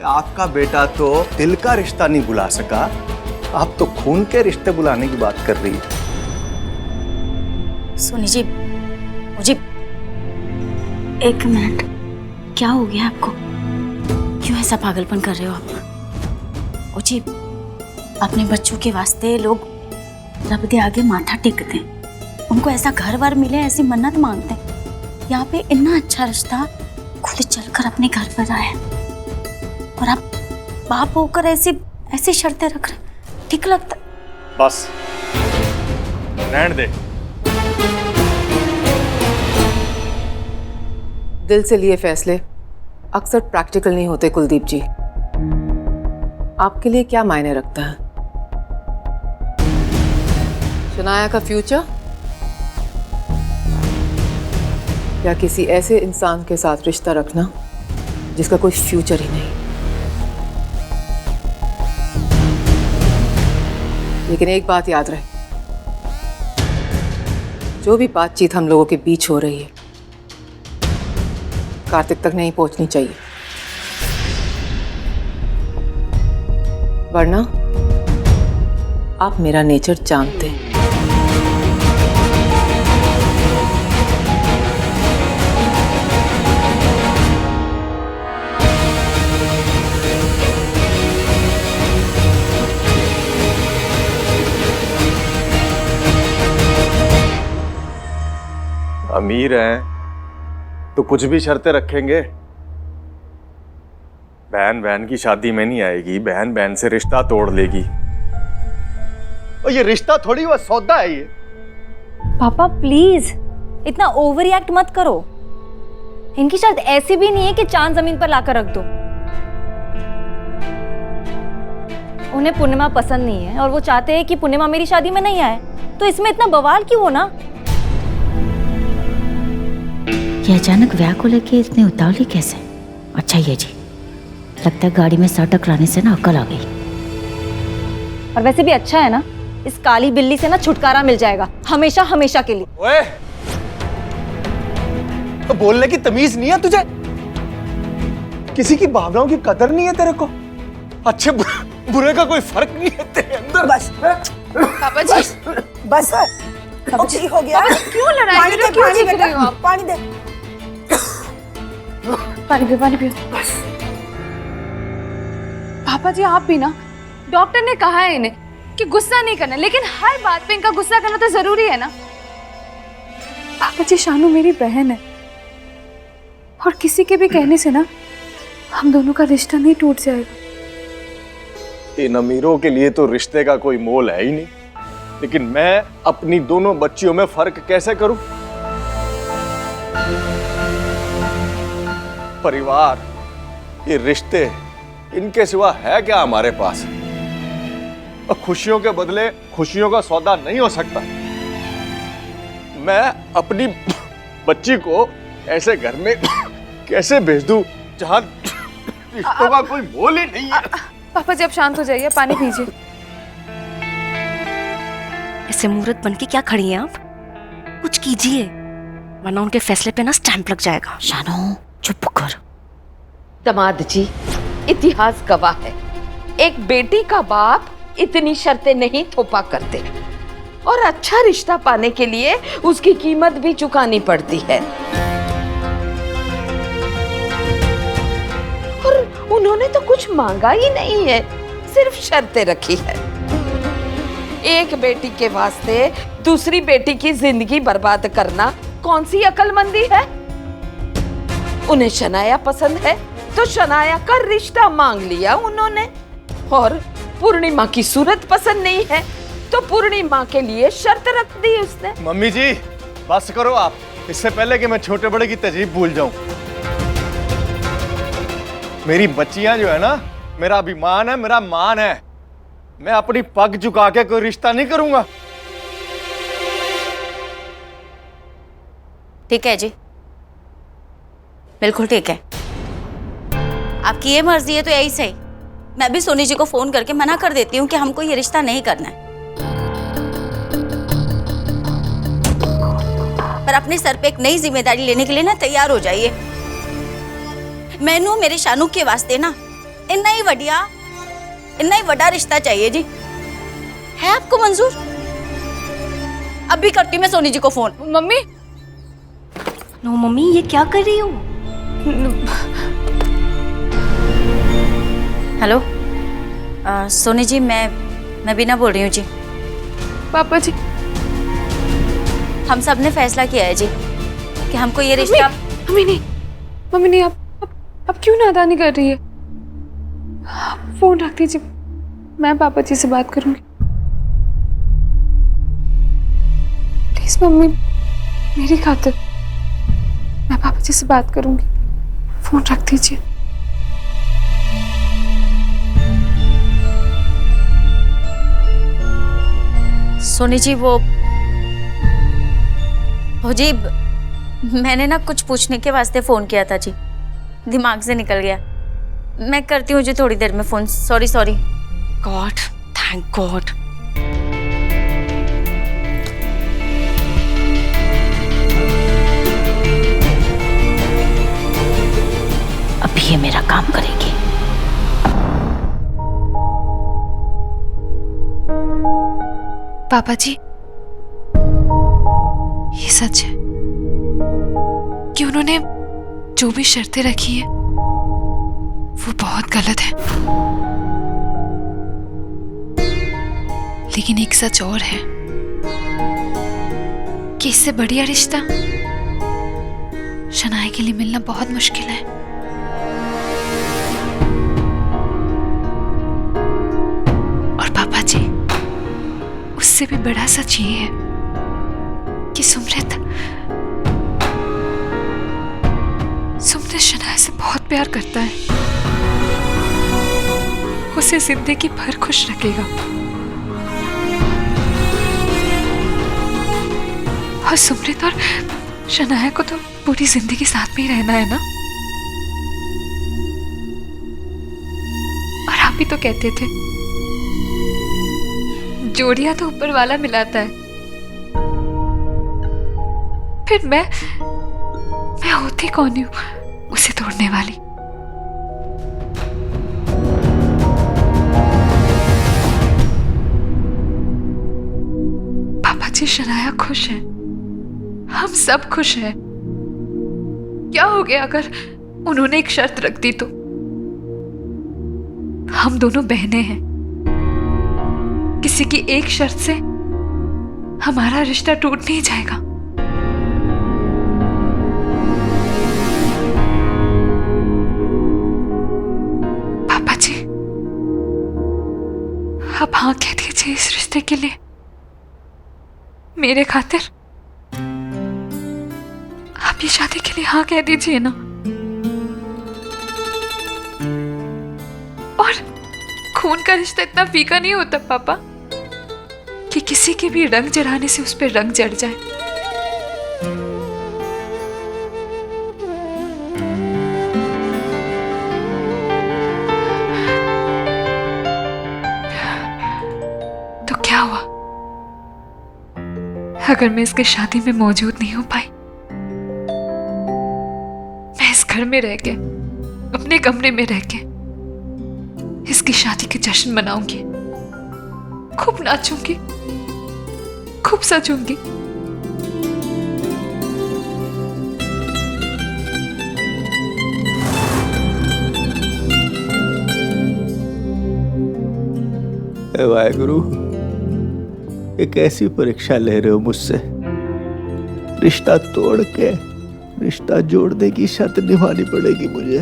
आपका बेटा तो दिल का रिश्ता नहीं बुला सका, आप तो खून के रिश्ते बुलाने की बात कर रही है। सोनी जी, मुझे एक मिनट, क्या हो गया आपको? क्यों ऐसा पागलपन कर रहे हो आप? जी, अपने बच्चों के वास्ते लोग रब दे आगे माथा टेकते हैं, उनको ऐसा घर बार मिले ऐसी मन्नत मांगते हैं। यहाँ पे इतना अच्छा रिश्ता खुद चलकर अपने घर पर आया और आप बाप होकर ऐसी शर्तें रख रहे, ठीक लगता? बस रहने दे। दिल से लिए फैसले अक्सर प्रैक्टिकल नहीं होते कुलदीप जी। आपके लिए क्या मायने रखता है? शनाया का फ्यूचर या किसी ऐसे इंसान के साथ रिश्ता रखना जिसका कोई फ्यूचर ही नहीं? लेकिन एक बात याद रहे, जो भी बातचीत हम लोगों के बीच हो रही है कार्तिक तक नहीं पहुंचनी चाहिए, वरना आप मेरा नेचर जानते हैं। अमीर हैं तो कुछ भी शर्तें रखेंगे। बहन बहन की शादी में नहीं आएगी, बहन बहन से रिश्ता तोड़ लेगी। और ये रिश्ता थोड़ी हुआ सौदा है ये। पापा प्लीज इतना ओवर रिएक्ट मत करो। इनकी शर्त ऐसी भी नहीं है कि चांद जमीन पर लाकर रख दो। उन्हें पूर्णिमा पसंद नहीं है और वो चाहते हैं कि पूर्णिमा मेरी शादी में नहीं आए, तो इसमें इतना बवाल क्यों होना? ये अचानक ब्याह को लेके इतनी उतावली कैसे? अच्छा ये जी, लगता है गाड़ी में सर टकराने से ना अकल आ गई। और वैसे भी अच्छा है ना, इस काली बिल्ली से ना छुटकारा मिल जाएगा हमेशा हमेशा के लिए। ओए, तो बोलने की तमीज नहीं है तुझे? किसी की भावनाओं की कदर नहीं है तेरे को? अच्छे बुरे का कोई फर्क नहीं है तेरे अंदर? बस पापा जी, बस अब ठीक हो गया। क्यों लड़ाई पानी दे, पानी बेटा, पानी दे। पानी पियो। बस पापा जी आप भी ना, डॉक्टर ने कहा है इन्हें कि गुस्सा नहीं करना, लेकिन हर बात पे इनका गुस्सा करना तो जरूरी है ना। पापा जी शानू मेरी बहन है और किसी के भी कहने से ना हम दोनों का रिश्ता नहीं टूट जाएगा। इन अमीरों के लिए तो रिश्ते का कोई मोल है ही नहीं, लेकिन मैं अपनी दोनों बच्चियों में फर्क कैसे करूं? परिवार, ये रिश्ते, इनके सिवा है क्या हमारे पास? और खुशियों के बदले खुशियों का सौदा नहीं हो सकता। मैं अपनी बच्ची को ऐसे घर में कैसे भेज दूं जहां रिश्तों का कोई मोल ही नहीं है? पापा जी आप शांत हो जाइए, पानी पीजिए। ऐसे मूर्त बन के क्या खड़ी हैं आप? कुछ कीजिए वरना उनके फैसले पे ना स्टैंप लग जाएगा। शानू चुप कर। दामाद जी, इतिहास गवाह है, एक बेटी का बाप इतनी शर्तें नहीं थोपा करते और अच्छा रिश्ता पाने के लिए उसकी कीमत भी चुकानी पड़ती है। और उन्होंने तो कुछ मांगा ही नहीं है, सिर्फ शर्तें रखी है। एक बेटी के वास्ते दूसरी बेटी की जिंदगी बर्बाद करना कौन सी अक्लमंदी है? उन्हें शनाया पसंद है तो शनाया का रिश्ता मांग लिया उन्होंने, और पूर्णिमा की सूरत पसंद नहीं है तो पूर्णिमा के लिए शर्त रख दी उसने। मम्मी जी बस करो आप, इससे पहले कि मैं छोटे बड़े की तहजीब भूल जाऊं। मेरी बच्चियां जो है ना, मेरा अभिमान है, मेरा मान है। मैं अपनी पग झुका के कोई रिश्ता नहीं करूंगा। ठीक है जी, बिल्कुल ठीक है। आपकी ये मर्जी है तो यही सही। मैं भी सोनी जी को फोन करके मना कर देती हूँ कि हमको ये रिश्ता नहीं करना है, पर अपने सर पे एक नई जिम्मेदारी लेने के लिए ना तैयार हो जाइए। मैनू मेरे शानू के वास्ते ना इन्ना ही बढ़िया, इन्ना ही बड़ा रिश्ता चाहिए जी। है आपको मंजूर? अभी करती हूँ मैं सोनी जी को फोन। मम्मी नो मम्मी, ये क्या कर रही हो? हेलो सोनी जी, मैं बीना बोल रही हूँ जी। पापा जी। हम सब ने फैसला किया है जी कि हमको ये रिश्ता। मम्मी नहीं, मम्मी नहीं, अब क्यों नादानी कर रही है? आप फोन रख दीजिए, मैं पापा जी से बात करूंगी। प्लीज मम्मी, मेरी खातिर मैं पापा जी से बात करूंगी। फोन रख दीजिए। सोनी जी वो जी, मैंने ना कुछ पूछने के वास्ते फोन किया था जी, दिमाग से निकल गया। मैं करती हूँ जी थोड़ी देर में phone. Sorry. God, thank God. अभी ये मेरा काम करेगी। पापा जी, ये सच है कि उन्होंने जो भी शर्तें रखी है वो बहुत गलत है, लेकिन एक सच और है कि इससे बढ़िया रिश्ता शनाया के लिए मिलना बहुत मुश्किल है। और पापा जी, उससे भी बड़ा सच ये है कि सुमृत शनाया से बहुत प्यार करता है, उसे जिंदगी भर खुश रखेगा। और सुमृत और शनाया को तो पूरी जिंदगी साथ में ही रहना है ना। और आप भी तो कहते थे जोड़ियां तो ऊपर वाला मिलाता है, फिर मैं होती कौन हूं उसे तोड़ने वाली। पापा जी, शनाया खुश है, हम सब खुश हैं। क्या हो गया अगर उन्होंने एक शर्त रख दी तो? हम दोनों बहनें हैं, किसी की एक शर्त से हमारा रिश्ता टूट नहीं जाएगा। पापा जी, आप हाँ कह दीजिए इस रिश्ते के लिए, मेरे खातिर आप ये शादी के लिए हाँ कह दीजिए ना। और खून का रिश्ता इतना फीका नहीं होता पापा कि किसी के भी रंग चढ़ाने से उस पर रंग चढ़ जाए। तो क्या हुआ अगर मैं इसके शादी में मौजूद नहीं हो पाई? मैं इस घर में रह के, अपने कमरे में रह के इसकी शादी के जश्न मनाऊंगी, खूब नाचूंगी, खूब सजूंगी। वाहेगुरु, एक ऐसी परीक्षा ले रहे हो मुझसे, रिश्ता तोड़ के रिश्ता जोड़ने की शर्त निभानी पड़ेगी मुझे।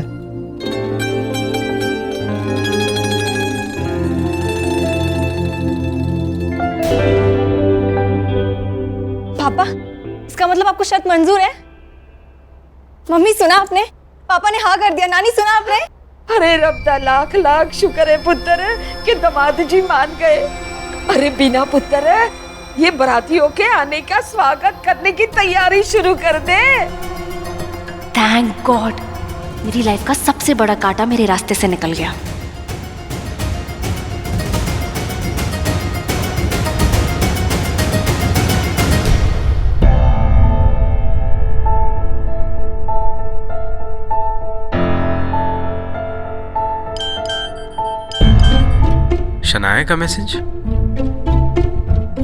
पापा, इसका मतलब आपको शर्त मंजूर है? मम्मी सुना आपने? पापा ने हाँ कर दिया। नानी सुना आपने? अरे रब दा लाख लाख शुक्र है पुत्र कि दामाद जी मान गए। अरे बिना पुत्र, ये बरातियों के आने का स्वागत करने की तैयारी शुरू कर दे। थैंक गॉड, मेरी लाइफ का सबसे बड़ा कांटा मेरे रास्ते से निकल गया। शनाया का मैसेज?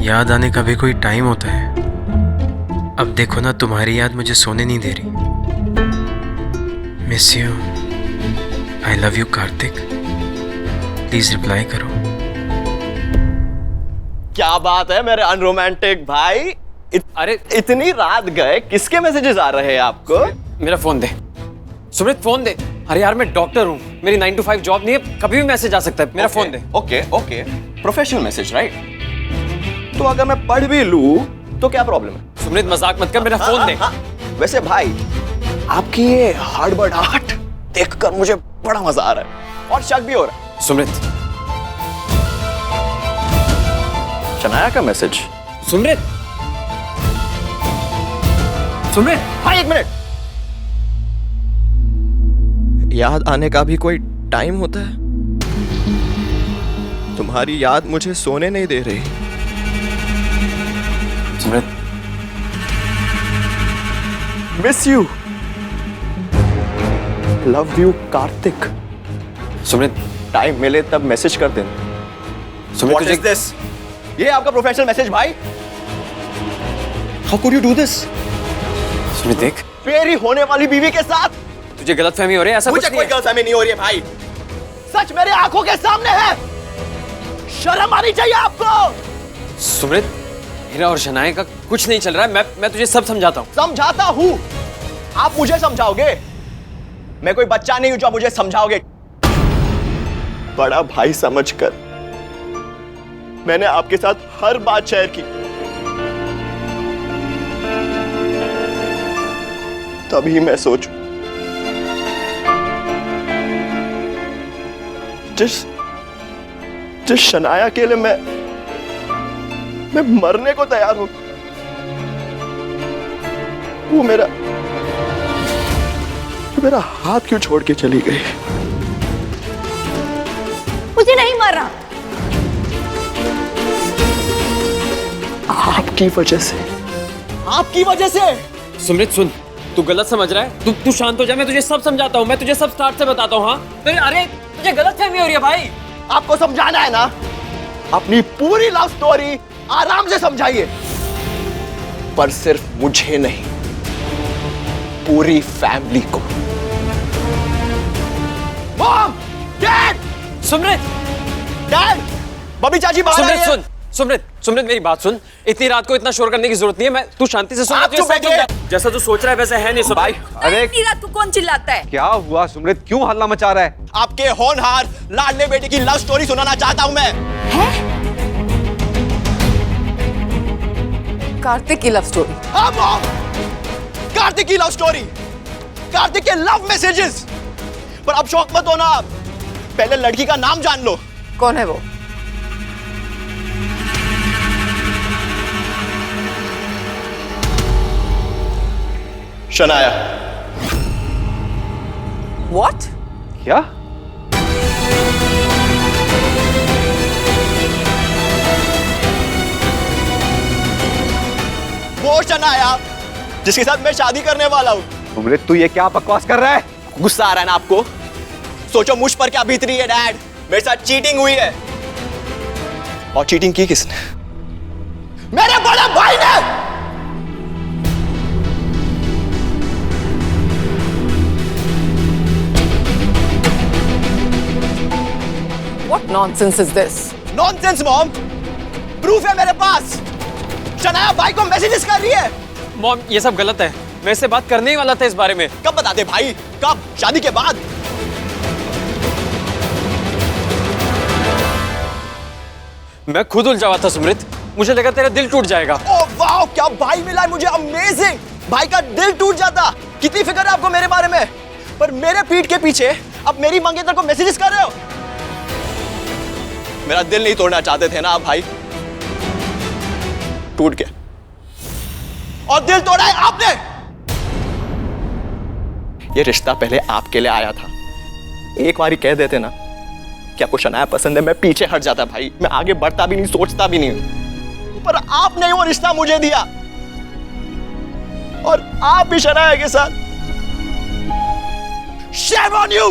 याद आने का भी कोई टाइम होता है। अब देखो ना, तुम्हारी याद मुझे सोने नहीं दे रही। Miss you, I love you Kartik. Please reply करो। क्या बात है मेरे अनरोमांटिक भाई, अरे इतनी रात गए, किसके मैसेजेस आ रहे हैं आपको? मेरा फोन दे सुमित, फोन दे। अरे यार मैं डॉक्टर हूँ, मेरी 9 to 5 जॉब नहीं है, कभी भी मैसेज आ सकता है। मेरा फोन दे। Okay okay, professional message right? तो अगर मैं पढ़ भी लूं तो क्या प्रॉब्लम है? सुमित मजाक मत कर, मेरा फोन दे। वैसे भाई, आपकी ये हड़बड़ाहट देखकर मुझे बड़ा मजा आ रहा है और शक भी हो रहा है। सुमित, शनाया का मैसेज? सुमित, सुमित। हाँ, एक मिनट। याद आने का भी कोई टाइम होता है? तुम्हारी याद मुझे सोने नहीं दे रही। Sumit, miss you, love you Kartik. Sumit, time मिले तब मैसेज कर देना। Sumit What is this? ये आपका प्रोफेशनल मैसेज भाई? How could you do this? Sumit देख, मेरी होने वाली बीवी के साथ तुझे गलतफहमी हो रही है, ऐसा मुझे कुछ नहीं कोई है। गलतफहमी नहीं हो रही है भाई। सच मेरे आंखों के सामने है। शर्म आनी चाहिए आपको। सुमित, मेरा और शनाया का कुछ नहीं चल रहा है। मैं तुझे सब समझाता हूँ। समझाता हूँ? आप मुझे समझाओगे? मैं कोई बच्चा नहीं हूं जो आप मुझे समझाओगे। बड़ा भाई समझकर मैंने आपके साथ हर बात शेयर की, तभी मैं सोचूं जिस शनाया के लिए मैं मरने को तैयार हूं, वो मेरा हाथ क्यों छोड़ के चली गई? मुझे नहीं मारा। आपकी वजह से, आपकी वजह से। सुमित सुन, तू गलत समझ रहा है। तू शांत हो जा, मैं तुझे सब समझाता हूँ। मैं तुझे सब स्टार्ट से बताता हूँ। हाँ अरे तुझे गलतफहमी हो रही है भाई। आपको समझाना है ना, अपनी पूरी लव स्टोरी आराम से समझाइए, पर सिर्फ मुझे नहीं, पूरी फैमिली को। मॉम, डैड, सुमित, डैड, बबी चाची बाहर आई है। सुमित मेरी बात सुन। इतनी रात को इतना शोर करने की जरूरत नहीं है। तू शांति से सुन। आप चुप बैठिए। जैसा तू सोच रहा है वैसा है नहीं भाई। अरे इतनी रात को कौन चिल्लाता है? क्या हुआ सुमित, क्यों हल्ला मचा रहा है? आपके होनहार लाडले बेटे की लव स्टोरी सुनाना चाहता हूं मैं। कार्तिक की लव स्टोरी? हाँ मॉम, कार्तिक की लव स्टोरी, कार्तिक के लव मैसेजेस। पर अब शौक मत होना, आप पहले लड़की का नाम जान लो। कौन है वो? शनाया। What? क्या? वो शनाया जिसके साथ मैं शादी करने वाला हूँ। सुमित तू ये क्या बकवास कर रहा है? गुस्सा आ रहा है ना आपको? सोचो मुझ पर क्या बीत रही है डैड। मेरे साथ चीटिंग हुई है, और चीटिंग की किसने? मेरे बड़े भाई ने। What nonsense is this? Nonsense mom, proof है मेरे पास। शनाया भाई को मैसेजेस कर रही है। मॉम ये सब गलत है। मैं इससे बात करने ही वाला था इस बारे में। कब बताते भाई? कब? शादी के बाद? मैं खुद उलझा हुआ था सुमित, मुझे लगा तेरा दिल टूट जाएगा। ओह वाह, क्या भाई मिला है मुझे, अमेजिंग। भाई का दिल टूट जाता। कितनी फिक्र है आपको मेरे बारे में, पर मेरे पीठ के पीछे अब मेरी मंगेतर को मैसेजेस कर रहे हो। मेरा दिल नहीं तोड़ना चाहते थे ना आप भाई, टूट गया और दिल तोड़ा है आपने। ये रिश्ता पहले आपके लिए आया था। एक बार ही कह देते ना कि आपको शनाया पसंद है, मैं पीछे हट जाता भाई, मैं आगे बढ़ता भी नहीं, सोचता भी नहीं। पर आपने वो रिश्ता मुझे दिया, और आप भी शनाया के साथ। Shame on you!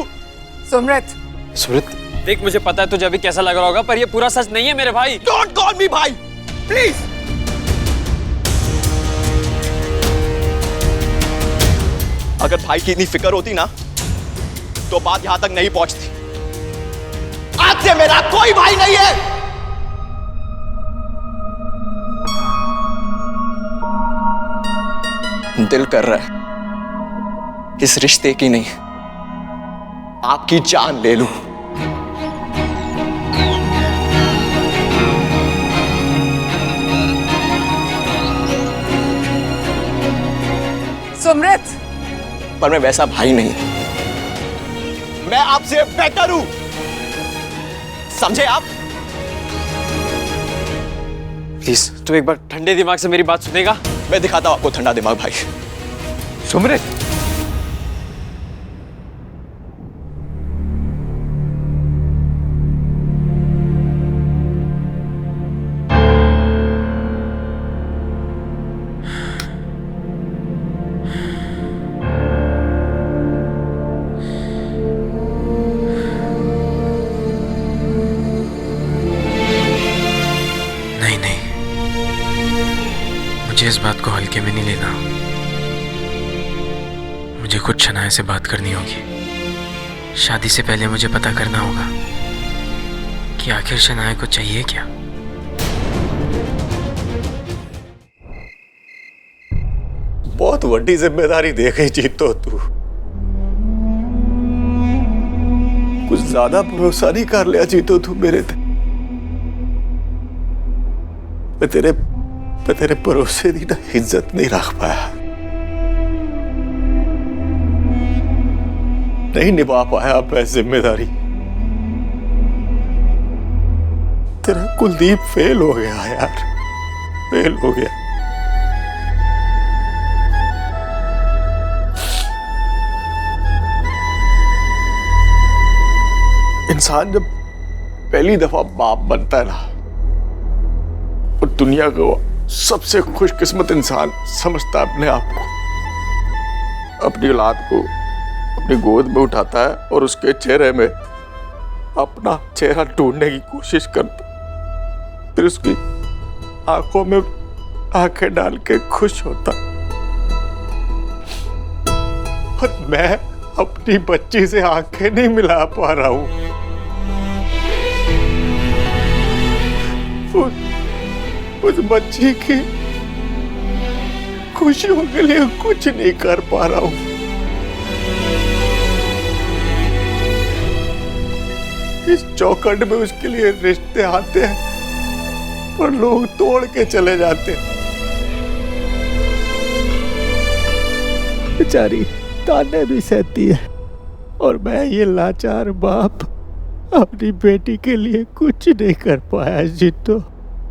Sumit, Sumit देख मुझे पता है तुझे अभी कैसा लग रहा होगा, पर ये पूरा सच नहीं है मेरे भाई। डोंट कॉल मी भाई प्लीज। अगर भाई की इतनी फिक्र होती ना तो बात यहां तक नहीं पहुंचती। आज से मेरा कोई भाई नहीं है। दिल कर रहा है इस रिश्ते की नहीं, आपकी जान ले लूं। सुमृत, पर मैं वैसा भाई नहीं, मैं आपसे बेटर हूं, समझे आप? प्लीज तू एक बार ठंडे दिमाग से मेरी बात सुनेगा? मैं दिखाता हूं आपको ठंडा दिमाग भाई। सुमृत, मुझे इस बात को हल्के में नहीं लेना। मुझे कुछ शनाया से बात करनी होगी। शादी से पहले मुझे पता करना होगा कि आखिर शनाया को चाहिए क्या। बहुत बड़ी जिम्मेदारी दे गई जीतो तू। कुछ ज्यादा भरोसा नहीं कर लिया जीतो तू मेरे ते। मैं तेरे भरोसे की ना इज्जत नहीं रख पाया, नहीं निभा पाया मैं जिम्मेदारी। तेरा कुलदीप फेल हो गया यार, फेल हो गया। इंसान जब पहली दफा बाप बनता है ना, और दुनिया को सबसे खुशकिस्मत इंसान समझता है अपने आप को, अपनी औलाद को अपनी गोद में उठाता है और उसके चेहरे में अपना चेहरा ढूंढने की कोशिश करता, फिर उसकी आंखों में आंखें डाल के खुश होता। पर मैं अपनी बच्ची से आंखें नहीं मिला पा रहा हूं। उस बच्ची की खुशियों के लिए कुछ नहीं कर पा रहा हूं। इस चौखट में उसके लिए रिश्ते आते हैं पर लोग तोड़ के चले जाते हैं। बेचारी ताने भी सहती है और मैं ये लाचार बाप अपनी बेटी के लिए कुछ नहीं कर पाया जीतो,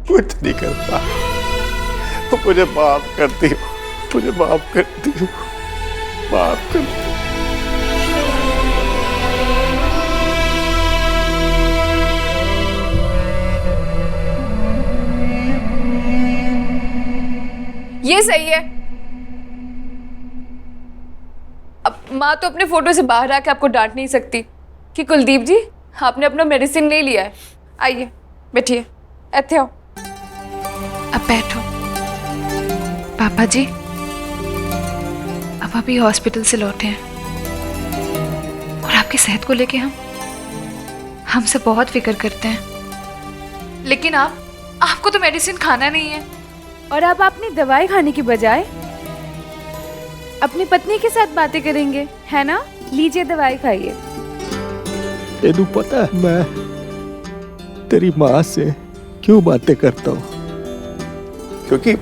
कुछ नहीं कर पाया। मुझे माफ करती हूँ, मुझे माफ करती हूँ, माफ कर। ये सही है। अब माँ तो अपने फोटो से बाहर आके आपको डांट नहीं सकती कि कुलदीप जी आपने अपना मेडिसिन ले लिया है। आइए बैठिए, ऐसे आओ। अब बैठो। पापा जी अब अभी हॉस्पिटल से लौटे हैं और आपकी सेहत को लेके हमसे बहुत फिक्र करते हैं। लेकिन आपको तो मेडिसिन खाना नहीं है और अब आपने दवाई खाने की बजाय अपनी पत्नी के साथ बातें करेंगे, है ना? लीजिए दवाई खाइए। तेनू पता है मैं तेरी माँ से क्यों बातें करता हूँ? क्योंकि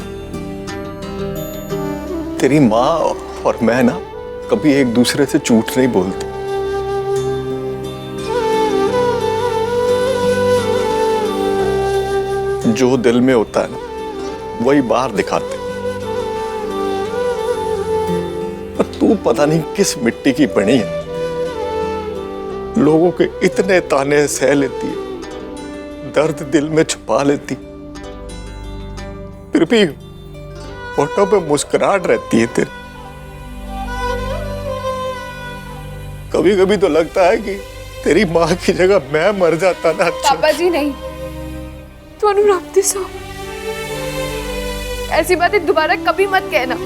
तेरी माँ और मैं ना कभी एक दूसरे से झूठ नहीं बोलते। जो दिल में होता है ना वही बाहर दिखाते। पर तू पता नहीं किस मिट्टी की बनी है, लोगों के इतने ताने सह लेती है, दर्द दिल में छुपा लेती, फिर भी होठों पे मुस्कुराहट रहती है तेरी। कभी कभी तो लगता है कि तेरी माँ की जगह मैं मर जाता ना। पापा जी नहीं, ਤੁਹਾਨੂੰ ਰੱਬ ਦੀ सौ ऐसी बातें दोबारा कभी मत कहना।